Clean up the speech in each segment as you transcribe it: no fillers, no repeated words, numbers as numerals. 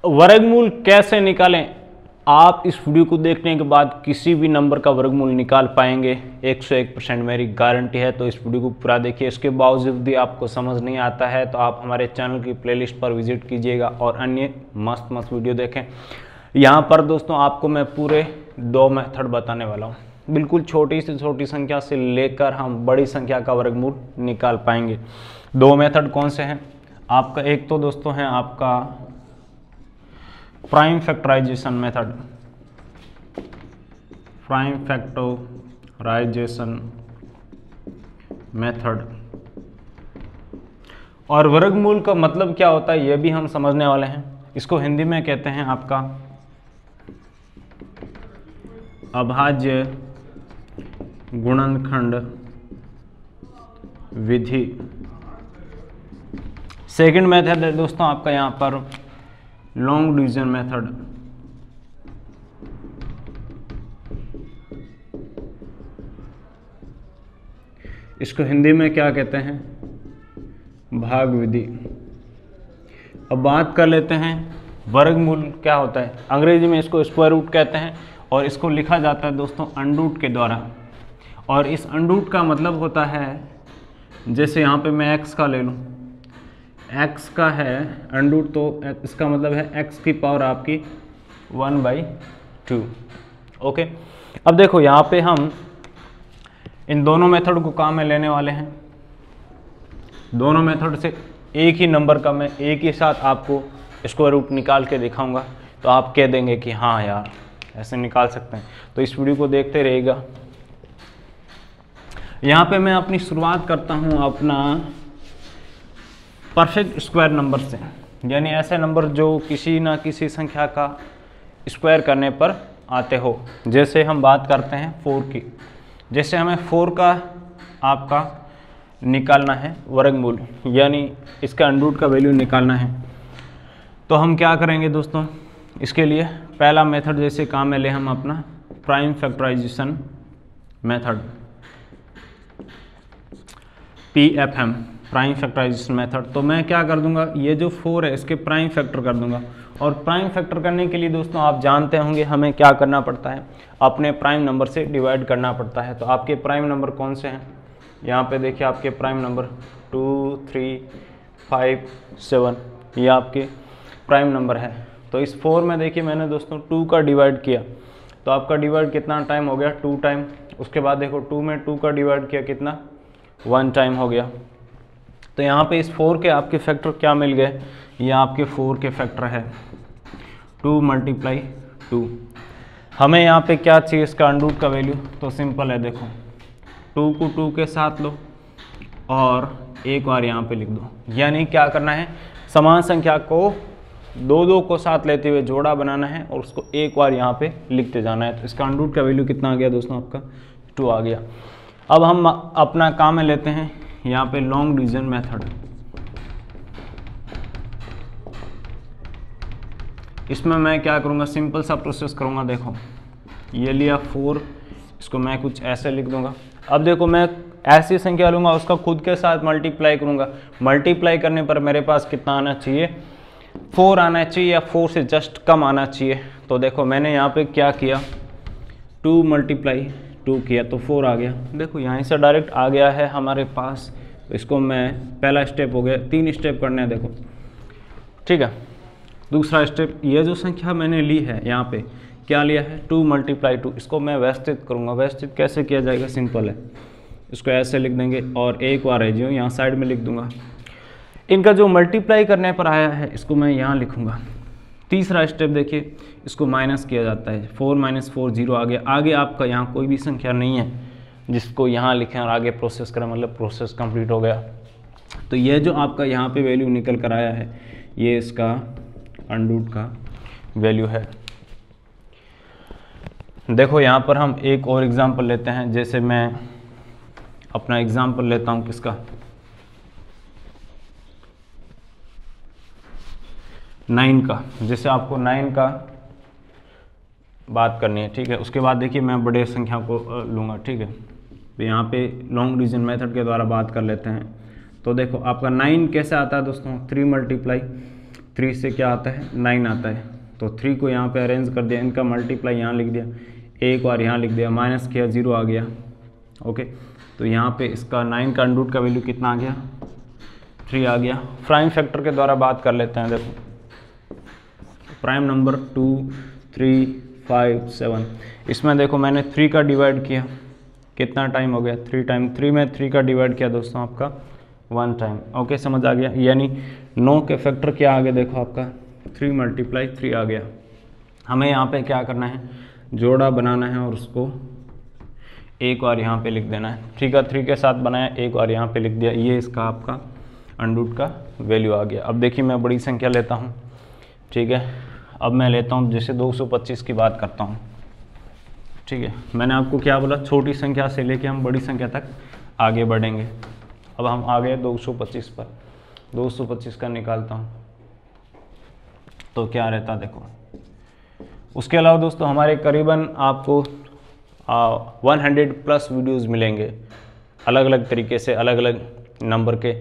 वर्गमूल कैसे निकालें? आप इस वीडियो को देखने के बाद किसी भी नंबर का वर्गमूल निकाल पाएंगे, 101% मेरी गारंटी है। तो इस वीडियो को पूरा देखिए। इसके बावजूद भी आपको समझ नहीं आता है तो आप हमारे चैनल की प्लेलिस्ट पर विजिट कीजिएगा और अन्य मस्त मस्त वीडियो देखें। यहाँ पर दोस्तों आपको मैं पूरे 2 मेथड बताने वाला हूँ। बिल्कुल छोटी से छोटी संख्या से लेकर हम बड़ी संख्या का वर्गमूल निकाल पाएंगे। 2 मेथड कौन से हैं? आपका एक तो दोस्तों है आपका prime factorization method, prime factorization method. और वर्गमूल का मतलब क्या होता है ये भी हम समझने वाले हैं। इसको हिंदी में कहते हैं आपका अभाज्य गुणनखंड विधि। सेकंड मेथड है दोस्तों आपका यहाँ पर लॉन्ग डिवीजन मेथड। इसको हिंदी में क्या कहते हैं? भाग विधि। अब बात कर लेते हैं वर्गमूल क्या होता है। अंग्रेजी में इसको स्क्वायर रूट कहते हैं और इसको लिखा जाता है दोस्तों अंडरूट के द्वारा। और इस अंडरूट का मतलब होता है, जैसे यहाँ पे मैं x का ले लूँ, x का है अंडरूट, तो इसका मतलब है x की पावर आपकी 1/2। ओके, अब देखो यहाँ पे हम इन दोनों मेथड को काम में लेने वाले हैं। दोनों मेथड से एक ही नंबर का मैं एक ही साथ आपको स्क्वायर रूट निकाल के दिखाऊंगा, तो आप कह देंगे कि हाँ यार ऐसे निकाल सकते हैं। तो इस वीडियो को देखते रहिएगा। यहाँ पे मैं अपनी शुरुआत करता हूँ अपना परफेक्ट स्क्वायर नंबर से, यानी ऐसे नंबर जो किसी ना किसी संख्या का स्क्वायर करने पर आते हो। जैसे हम बात करते हैं 4 की, जैसे हमें 4 का आपका निकालना है वर्गमूल, यानी इसका अंडरूट का वैल्यू निकालना है। तो हम क्या करेंगे दोस्तों, इसके लिए पहला मेथड जैसे काम में ले हम अपना prime factorization method, PFM, prime factorization method. तो मैं क्या कर दूंगा, ये जो 4 है इसके प्राइम फैक्टर कर दूंगा। और प्राइम फैक्टर करने के लिए दोस्तों आप जानते होंगे हमें क्या करना पड़ता है, अपने प्राइम नंबर से डिवाइड करना पड़ता है। तो आपके प्राइम नंबर कौन से हैं? यहाँ पे देखिए आपके प्राइम नंबर 2, 3, 5, 7 ये आपके प्राइम नंबर है। तो इस 4 में देखिए मैंने दोस्तों 2 का डिवाइड किया, तो आपका डिवाइड कितना टाइम हो गया? 2 टाइम। उसके बाद देखो 2 में 2 का डिवाइड किया, कितना? 1 टाइम हो गया। तो यहाँ पे इस 4 के आपके फैक्टर क्या मिल गए? ये आपके 4 के फैक्टर है 2 × 2। हमें यहाँ पे क्या चाहिए इसका अंडरूट का वैल्यू? तो सिंपल है, देखो 2 को 2 के साथ लो और एक बार यहाँ पे लिख दो। यानी क्या करना है, समान संख्या को 2 को साथ लेते हुए जोड़ा बनाना है और उसको एक बार यहाँ पे लिखते जाना है। तो इसका अंडरूट का वैल्यू कितना आ गया दोस्तों? आपका 2 आ गया। अब हम अपना काम में लेते हैं यहाँ पे लॉन्ग डिवीजन मेथड। इसमें मैं क्या करूँगा, सिंपल सा प्रोसेस करूँगा। देखो ये लिया 4, इसको मैं कुछ ऐसे लिख दूंगा। अब देखो मैं ऐसी संख्या लूँगा, उसका खुद के साथ मल्टीप्लाई करूँगा। मल्टीप्लाई करने पर मेरे पास कितना आना चाहिए? 4 आना चाहिए या 4 से जस्ट कम आना चाहिए। तो देखो मैंने यहाँ पे क्या किया, 2 × 2 किया तो 4 आ गया। देखो यहाँ से डायरेक्ट आ गया है हमारे पास। तो इसको मैं, पहला स्टेप हो गया, 3 स्टेप करने हैं देखो, ठीक है। दूसरा स्टेप, ये जो संख्या मैंने ली है यहाँ पे क्या लिया है? 2 × 2। इसको मैं व्यवस्थित करूँगा। व्यवस्थित कैसे किया जाएगा? सिंपल है, इसको ऐसे लिख देंगे और एक बार है जो यहाँ साइड में लिख दूंगा। इनका जो मल्टीप्लाई करने पर आया है इसको मैं यहाँ लिखूँगा। तीसरा स्टेप देखिए, इसको माइनस किया जाता है, 4 - 4 0 आ गया। आगे आपका यहाँ कोई भी संख्या नहीं है जिसको यहाँ लिखें और आगे प्रोसेस करें, मतलब प्रोसेस कंप्लीट हो गया। तो ये जो आपका यहाँ पे वैल्यू निकल कर आया है ये इसका अंडरूट का वैल्यू है। देखो यहाँ पर हम एक और एग्जांपल लेते हैं। जैसे मैं अपना एग्जांपल लेता हूँ किसका, 9 का। जैसे आपको 9 का बात करनी है, ठीक है। उसके बाद देखिए मैं बड़े संख्या को लूँगा, ठीक है। तो यहाँ पे लॉन्ग डिवीजन मेथड के द्वारा बात कर लेते हैं। तो देखो आपका 9 कैसे आता है दोस्तों, 3 × 3 से क्या आता है 9 आता है, तो 3 को यहाँ पे अरेंज कर दिया, इनका मल्टीप्लाई यहाँ लिख दिया, एक बार यहाँ लिख दिया, माइनस किया 0 आ गया। ओके, तो यहाँ पे इसका 9 का अंडर रूट का वैल्यू कितना आ गया 3 आ गया। प्राइम फैक्टर के द्वारा बात कर लेते हैं। देखो प्राइम नंबर 2 3 5 7, इसमें देखो मैंने 3 का डिवाइड किया, कितना टाइम हो गया 3 टाइम, 3 में 3 का डिवाइड किया दोस्तों आपका 1 टाइम। ओके, समझ आ गया, यानी 9 के फैक्टर क्या आ गया देखो आपका 3 मल्टीप्लाई 3 आ गया। हमें यहाँ पे क्या करना है, जोड़ा बनाना है और उसको एक बार यहाँ पे लिख देना है। 3 का 3 के साथ बनाया, एक बार यहाँ पे लिख दिया, ये इसका आपका अंडर रूट का वैल्यू आ गया। अब देखिए मैं बड़ी संख्या लेता हूँ, ठीक है, अब मैं लेता हूँ जैसे 225 की बात करता हूँ, ठीक है। मैंने आपको क्या बोला, छोटी संख्या से लेके हम बड़ी संख्या तक आगे बढ़ेंगे। अब हम आ गए 225 पर, 225 का निकालता हूँ तो क्या रहता देखो। उसके अलावा दोस्तों हमारे करीबन आपको 100 प्लस वीडियोस मिलेंगे अलग अलग तरीके से, अलग अलग नंबर के,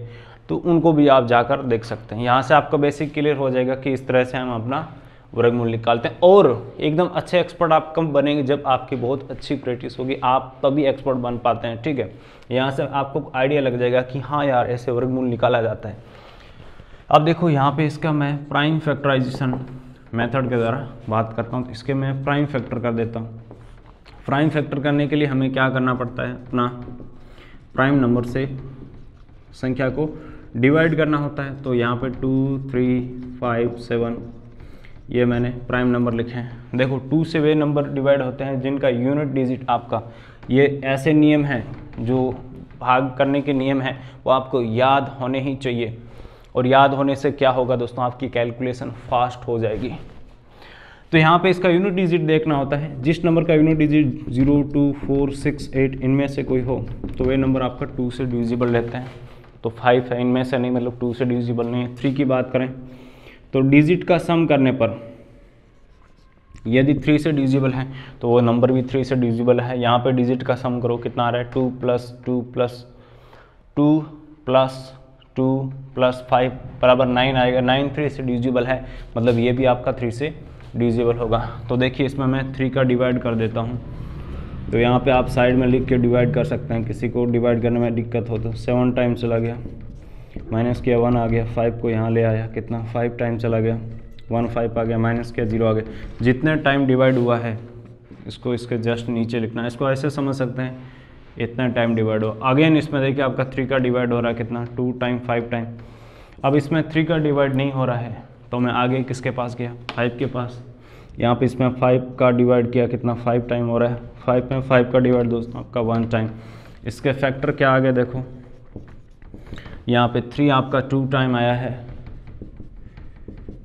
तो उनको भी आप जाकर देख सकते हैं। यहाँ से आपका बेसिक क्लियर हो जाएगा कि इस तरह से हम अपना वर्गमूल निकालते हैं। और एकदम अच्छे एक्सपर्ट आप कब बनेंगे, जब आपकी बहुत अच्छी प्रैक्टिस होगी, आप तभी एक्सपर्ट बन पाते हैं, ठीक है। यहाँ से आपको आइडिया लग जाएगा कि हाँ यार ऐसे वर्गमूल निकाला जाता है। अब देखो यहाँ पे इसका मैं प्राइम फैक्टराइजेशन मेथड के द्वारा बात करता हूँ, तो इसके मैं प्राइम फैक्टर कर देता हूँ। प्राइम फैक्टर करने के लिए हमें क्या करना पड़ता है, अपना प्राइम नंबर से संख्या को डिवाइड करना होता है। तो यहाँ पे 2 3 5 7 ये मैंने प्राइम नंबर लिखे हैं। देखो 2 से वे नंबर डिवाइड होते हैं जिनका यूनिट डिजिट आपका, ये ऐसे नियम हैं जो भाग करने के नियम हैं, वो आपको याद होने ही चाहिए। और याद होने से क्या होगा दोस्तों, आपकी कैलकुलेशन फास्ट हो जाएगी। तो यहाँ पे इसका यूनिट डिजिट देखना होता है, जिस नंबर का यूनिट डिजिट 0 2 4 6 8 इनमें से कोई हो तो वे नंबर आपका 2 से डिविजिबल रहते हैं। तो 5 है, इनमें से नहीं, मतलब 2 से डिविजिबल नहीं है। 3 की बात करें तो डिजिट का सम करने पर यदि 3 से डिविजिबल है तो वो नंबर भी 3 से डिविजिबल है। यहाँ पे डिजिट का सम करो, कितना आ रहा है 2 प्लस 2 प्लस 2 प्लस 2 प्लस 5 बराबर 9 आएगा। 9 3 से डिविजिबल है, मतलब ये भी आपका 3 से डिविजिबल होगा। तो देखिए इसमें मैं 3 का डिवाइड कर देता हूँ, तो यहाँ पे आप साइड में लिख के डिवाइड कर सकते हैं, किसी को डिवाइड करने में दिक्कत हो तो। 7 टाइम चला गया, माइनस किया 1 आ गया, 5 को यहाँ ले आया, कितना 5 टाइम चला गया, 1 5 आ गया, माइनस किया 0 आ गया। जितने टाइम डिवाइड हुआ है इसको इसके जस्ट नीचे लिखना है। इसको ऐसे समझ सकते हैं, इतना टाइम डिवाइड हो। अगेन इसमें देखिए आपका 3 का डिवाइड हो रहा है, कितना 2 टाइम 5 टाइम। अब इसमें 3 का डिवाइड नहीं हो रहा है तो मैं आगे किसके पास गया, 5 के पास। यहाँ पे इसमें 5 का डिवाइड किया, कितना 5 टाइम हो रहा है। 5 में 5 का डिवाइड दोस्तों आपका 1 टाइम। इसके फैक्टर क्या आ गए देखो, यहाँ पे 3 आपका 2 टाइम आया है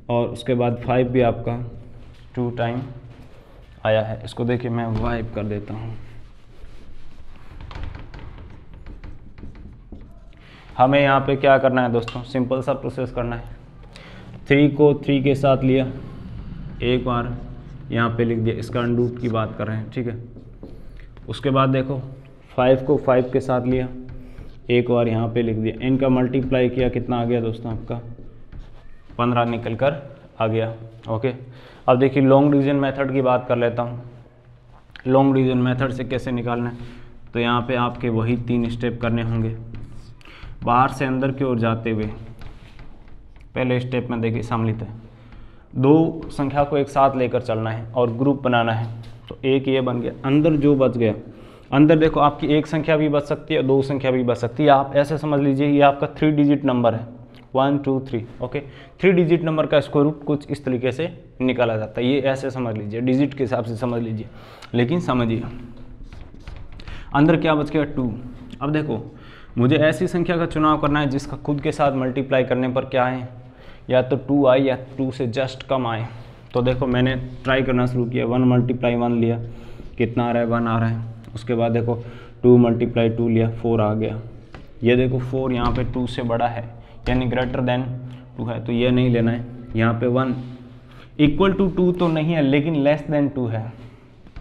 और उसके बाद 5 भी आपका 2 टाइम आया है। इसको देखिए मैं वाइप कर देता हूँ। हमें यहाँ पे क्या करना है दोस्तों, सिंपल सा प्रोसेस करना है। 3 को 3 के साथ लिया, एक बार यहाँ पे लिख दिया, इसका अंडर रूट की बात कर रहे हैं, ठीक है। उसके बाद देखो 5 को 5 के साथ लिया, एक बार यहाँ पे लिख दिया, इनका मल्टीप्लाई किया, कितना आ गया दोस्तों आपका 15 निकल कर आ गया। ओके, अब देखिए लॉन्ग डिवीजन मेथड की बात कर लेता हूँ। लॉन्ग डिवीजन मेथड से कैसे निकालना है, तो यहाँ पे आपके वही 3 स्टेप करने होंगे। बाहर से अंदर की ओर जाते हुए पहले स्टेप में देखिए सम्मिलित है, 2 संख्या को एक साथ लेकर चलना है और ग्रुप बनाना है। तो एक ये बन गया, अंदर जो बच गया, अंदर देखो आपकी एक संख्या भी बच सकती है, 2 संख्या भी बच सकती है। आप ऐसे समझ लीजिए ये आपका 3 डिजिट नंबर है, 1 2 3। ओके, 3 डिजिट नंबर का स्क्वायर रूट कुछ इस तरीके से निकाला जाता है। ये ऐसे समझ लीजिए, डिजिट के हिसाब से समझ लीजिए, लेकिन समझिए अंदर क्या बच गया 2। अब देखो मुझे ऐसी संख्या का चुनाव करना है जिसका खुद के साथ मल्टीप्लाई करने पर क्या है, या तो 2 आए या 2 से जस्ट कम आए। तो देखो मैंने ट्राई करना शुरू किया, 1 मल्टीप्लाई 1 लिया, कितना आ रहा है 1 आ रहा है। उसके बाद देखो 2 मल्टीप्लाई 2 लिया, 4 आ गया। ये देखो 4 यहाँ पे 2 से बड़ा है, यानी ग्रेटर देन 2 है, तो ये नहीं लेना है। यहाँ पे 1 इक्वल टू 2 तो नहीं है, लेकिन लेस देन 2 है,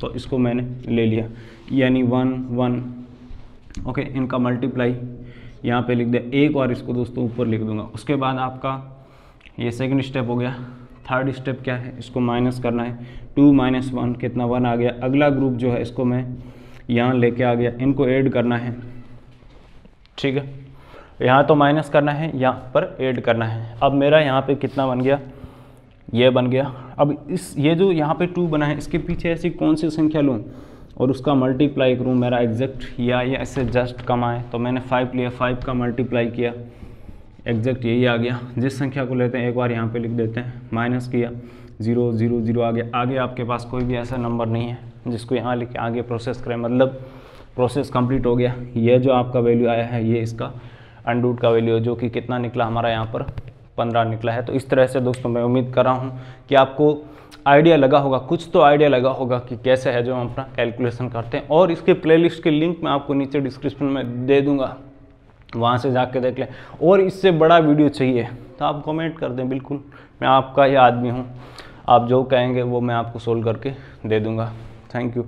तो इसको मैंने ले लिया, यानी 1 1। ओके, इनका मल्टीप्लाई यहाँ पे लिख दिया, एक और इसको दोस्तों ऊपर लिख दूंगा। उसके बाद आपका ये सेकंड स्टेप हो गया। थर्ड स्टेप क्या है, इसको माइनस करना है। 2 - 1 कितना 1 आ गया। अगला ग्रुप जो है इसको मैं यहाँ लेके आ गया, इनको ऐड करना है, ठीक है। यहाँ तो माइनस करना है, यहाँ पर ऐड करना है। अब मेरा यहाँ पे कितना बन गया, ये बन गया। अब ये जो यहाँ पे 2 बना है, इसके पीछे ऐसी कौन सी संख्या लूँ और उसका मल्टीप्लाई करूँ मेरा एग्जैक्ट, या ये ऐसे जस्ट कम आए, तो मैंने 5 लिया, 5 का मल्टीप्लाई किया, एग्जैक्ट यही आ गया। जिस संख्या को लेते हैं एक बार यहाँ पे लिख देते हैं, माइनस किया, 0 0 0 आ गया। आगे आपके पास कोई भी ऐसा नंबर नहीं है जिसको यहाँ लिख के आगे प्रोसेस करें, मतलब प्रोसेस कंप्लीट हो गया। ये जो आपका वैल्यू आया है ये इसका अंडरूट का वैल्यू है, जो कि कितना निकला हमारा यहाँ पर 15 निकला है। तो इस तरह से दोस्तों मैं उम्मीद कर रहा हूँ कि आपको आइडिया लगा होगा, कुछ तो आइडिया लगा होगा कि कैसे है जो हम अपना कैलकुलेशन करते हैं। और इसके प्लेलिस्ट के लिंक मैं आपको नीचे डिस्क्रिप्शन में दे दूँगा, वहाँ से जाके देख लें। और इससे बड़ा वीडियो चाहिए तो आप कमेंट कर दें, बिल्कुल मैं आपका ही आदमी हूँ, आप जो कहेंगे वो मैं आपको सोल्व करके दे दूँगा। Thank you.